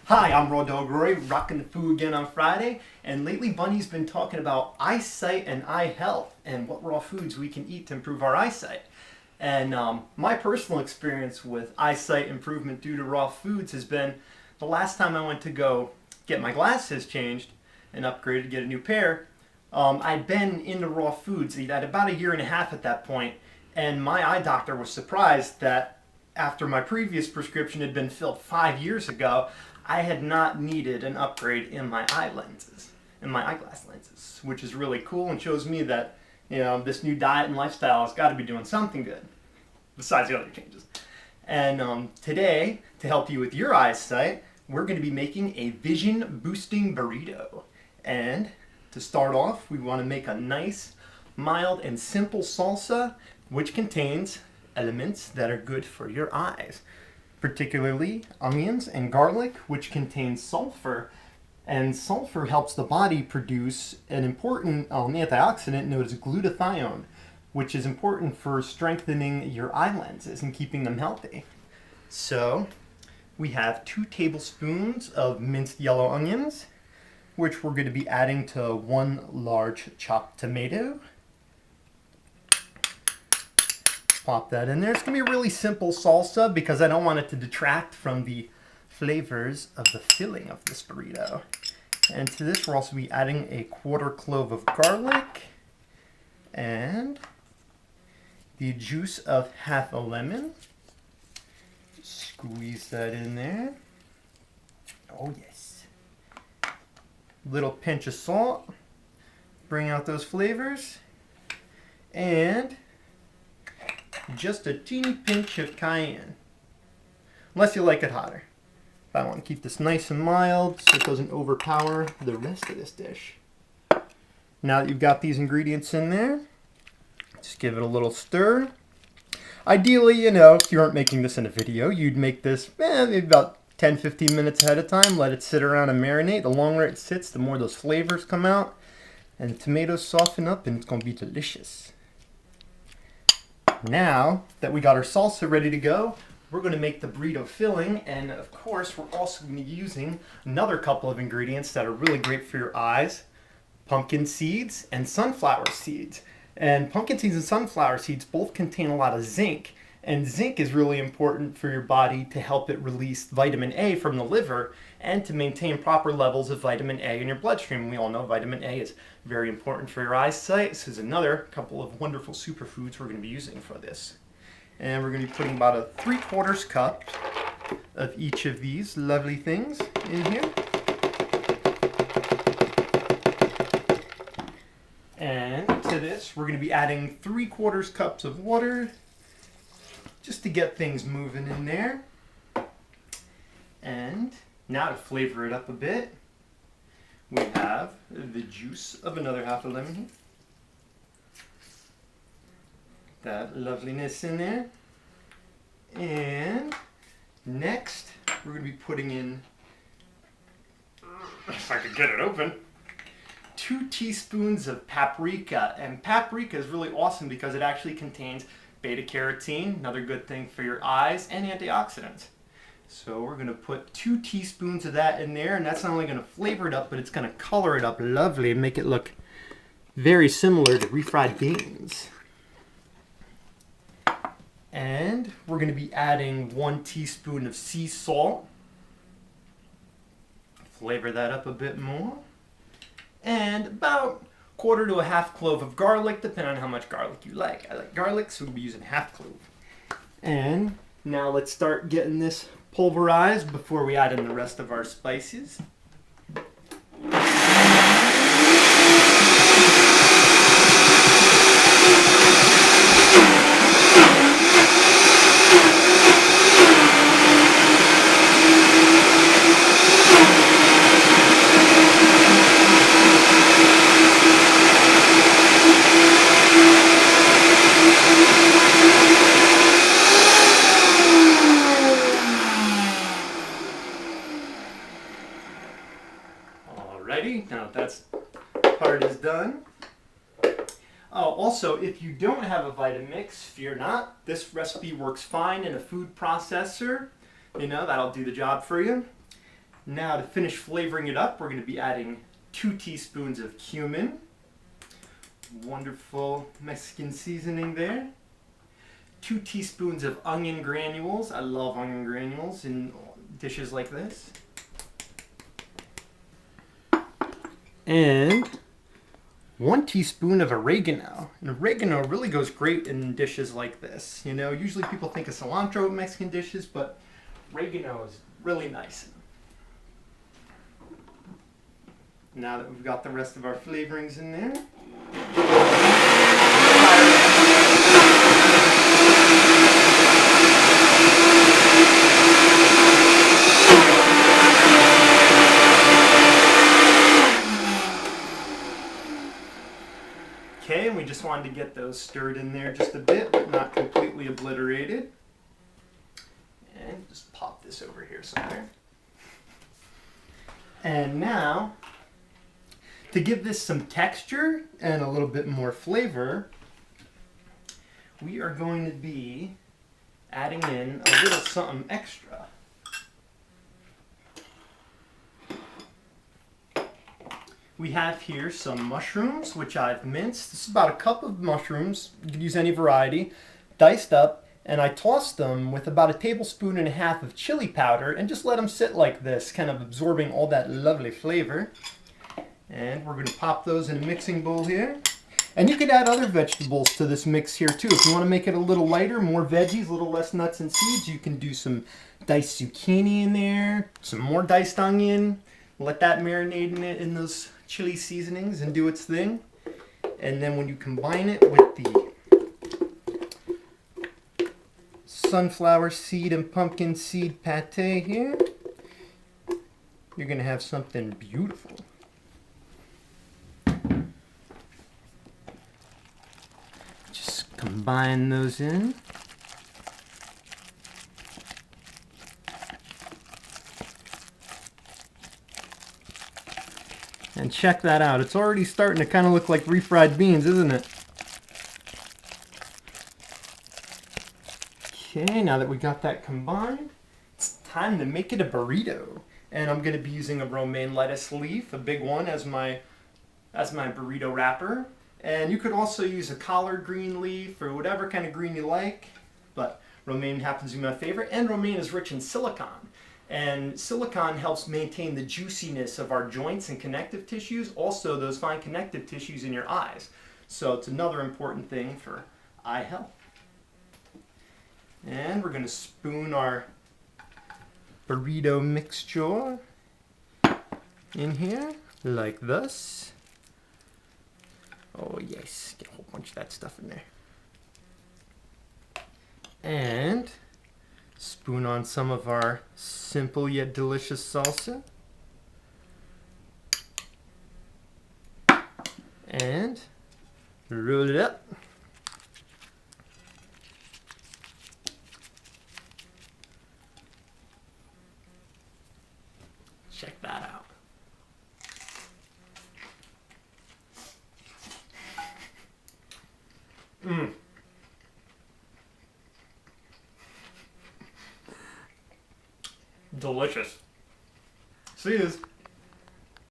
Hi, I'm Rawdawg Rory, rocking the food again on Friday, and lately Bunny's been talking about eyesight and eye health and what raw foods we can eat to improve our eyesight. And my personal experience with eyesight improvement due to raw foods has been the last time I went to go get my glasses changed and upgraded, get a new pair. I'd been into raw foods at about a year and a half at that point, and my eye doctor was surprised that after my previous prescription had been filled 5 years ago, I had not needed an upgrade in my eyeglass lenses, which is really cool and shows me that, this new diet and lifestyle has got to be doing something good, besides the other changes. And today, to help you with your eyesight, we're going to be making a vision boosting burrito. And to start off, we want to make a nice, mild, and simple salsa, which contains elements that are good for your eyes, particularly onions and garlic, which contains sulfur. And sulfur helps the body produce an important antioxidant known as glutathione, which is important for strengthening your eye lenses and keeping them healthy. So we have 2 tablespoons of minced yellow onions, which we're going to be adding to 1 large chopped tomato. Pop that in there. It's going to be a really simple salsa because I don't want it to detract from the flavors of the filling of this burrito. And to this we'll also be adding a 1/4 clove of garlic and the juice of half a lemon. Squeeze that in there. Oh yes. Little pinch of salt. Bring out those flavors. And just a teeny pinch of cayenne, unless you like it hotter. But I want to keep this nice and mild so it doesn't overpower the rest of this dish. Now that you've got these ingredients in there, just give it a little stir. Ideally, if you aren't making this in a video, you'd make this maybe about 10-15 minutes ahead of time. Let it sit around and marinate. The longer it sits, the more those flavors come out and the tomatoes soften up, and it's going to be delicious. Now that we got our salsa ready to go, we're going to make the burrito filling, and of course we're also going to be using another couple of ingredients that are really great for your eyes: pumpkin seeds and sunflower seeds. And pumpkin seeds and sunflower seeds both contain a lot of zinc, and zinc is really important for your body to help it release vitamin A from the liver and to maintain proper levels of vitamin A in your bloodstream. We all know vitamin A is very important for your eyesight. This is another couple of wonderful superfoods we're going to be using for this. And we're going to be putting about a 3/4 cup of each of these lovely things in here. And to this, we're going to be adding 3/4 cups of water just to get things moving in there. And now to flavor it up a bit, we have the juice of another half a lemon here. That loveliness in there. And next, we're going to be putting in, if I could get it open, 2 teaspoons of paprika. And paprika is really awesome because it actually contains beta-carotene, another good thing for your eyes, and antioxidants. So we're going to put 2 teaspoons of that in there, and that's not only going to flavor it up, but it's going to color it up lovely and make it look very similar to refried beans. And we're going to be adding 1 teaspoon of sea salt. Flavor that up a bit more. And about 1/4 to a 1/2 clove of garlic, depending on how much garlic you like. I like garlic, so we'll be using 1/2 clove. And now let's start getting this pulverized before we add in the rest of our spices. Now that part is done. Also, if you don't have a Vitamix, fear not. This recipe works fine in a food processor. That'll do the job for you. Now to finish flavoring it up, we're going to be adding 2 teaspoons of cumin. Wonderful Mexican seasoning there. 2 teaspoons of onion granules. I love onion granules in dishes like this. And 1 teaspoon of oregano. And oregano really goes great in dishes like this. You know, usually people think of cilantro in Mexican dishes, but oregano is really nice. Now that we've got the rest of our flavorings in there, okay, and we just wanted to get those stirred in there just a bit, but not completely obliterated. And just pop this over here somewhere. And now, to give this some texture and a little bit more flavor, we are going to be adding in a little something extra. We have here some mushrooms, which I've minced. This is about a cup of mushrooms. You can use any variety, diced up, and I tossed them with about 1.5 tablespoons of chili powder and just let them sit like this, kind of absorbing all that lovely flavor. And we're going to pop those in a mixing bowl here. And you could add other vegetables to this mix here too. If you want to make it a little lighter, more veggies, a little less nuts and seeds, you can do some diced zucchini in there, some more diced onion. Let that marinate in those chili seasonings and do its thing. And then when you combine it with the sunflower seed and pumpkin seed pate here, you're going to have something beautiful. Just combine those in. And check that out. It's already starting to kind of look like refried beans, isn't it? Okay, now that we got that combined, it's time to make it a burrito. And I'm going to be using a romaine lettuce leaf, a big one, as my burrito wrapper. And you could also use a collard green leaf or whatever kind of green you like. But romaine happens to be my favorite. And romaine is rich in silicon. And silicon helps maintain the juiciness of our joints and connective tissues, also those fine connective tissues in your eyes. So it's another important thing for eye health. And we're going to spoon our burrito mixture in here, like this. Oh yes, get a whole bunch of that stuff in there. And spoon on some of our simple yet delicious salsa. And roll it up. Check that out. Delicious. See you.